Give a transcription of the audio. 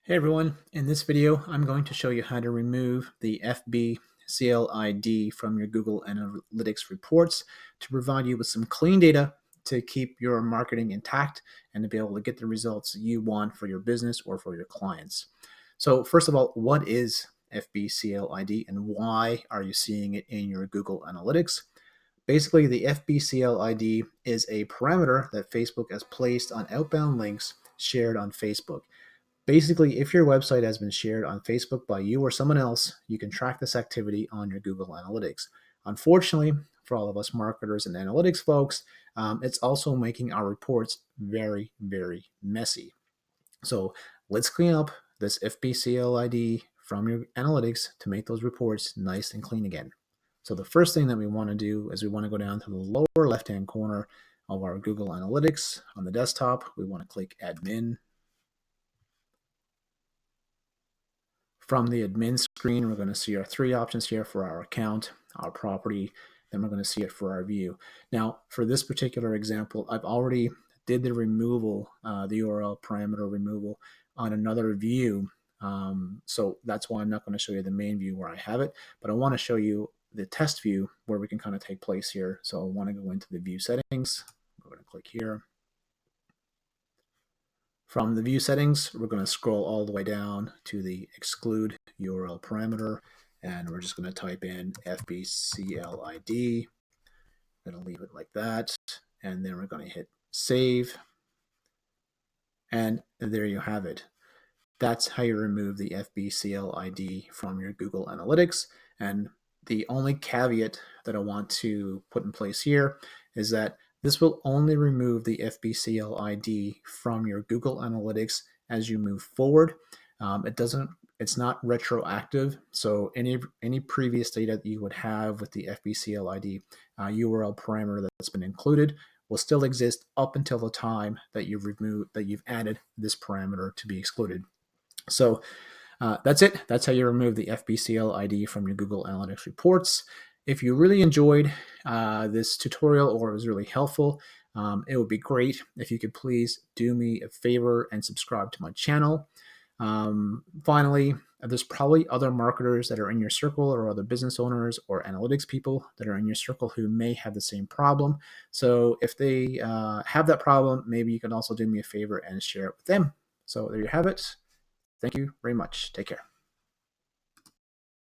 Hey everyone, in this video I'm going to show you how to remove the FBCLID from your Google Analytics reports to provide you with some clean data to keep your marketing intact and to be able to get the results you want for your business or for your clients. So first of all, what is FBCLID and why are you seeing it in your Google Analytics? Basically, the FBCLID is a parameter that Facebook has placed on outbound links shared on Facebook. Basically, if your website has been shared on Facebook by you or someone else, you can track this activity on your Google Analytics. Unfortunately, for all of us marketers and analytics folks, it's also making our reports very, very messy. So let's clean up this FBCLID from your analytics to make those reports nice and clean again. So the first thing that we want to do is we want to go down to the lower left-hand corner of our Google Analytics on the desktop. We want to click Admin. From the admin screen, we're going to see our three options here for our account, our property, then we're going to see it for our view. Now, for this particular example, I've already did the removal, the URL parameter removal on another view. So that's why I'm not going to show you the main view where I have it, but I want to show you the test view where we can kind of take place here. So I want to go into the view settings. We're going to click here. From the view settings, we're going to scroll all the way down to the exclude URL parameter, and we're just going to type in FBCLID. We're going to leave it like that, and then we're going to hit save, and there you have it. That's how you remove the FBCLID from your Google Analytics. And the only caveat that I want to put in place here is that this will only remove the FBCLID from your Google Analytics as you move forward. It's not retroactive, so any previous data that you would have with the FBCLID URL parameter that's been included will still exist up until the time that you've added this parameter to be excluded. So that's it. That's how you remove the FBCLID from your Google Analytics reports. If you really enjoyed this tutorial or it was really helpful, it would be great if you could please do me a favor and subscribe to my channel. Finally, there's probably other marketers that are in your circle or other business owners or analytics people that are in your circle who may have the same problem. So if they have that problem, maybe you can also do me a favor and share it with them. So there you have it. Thank you very much. Take care.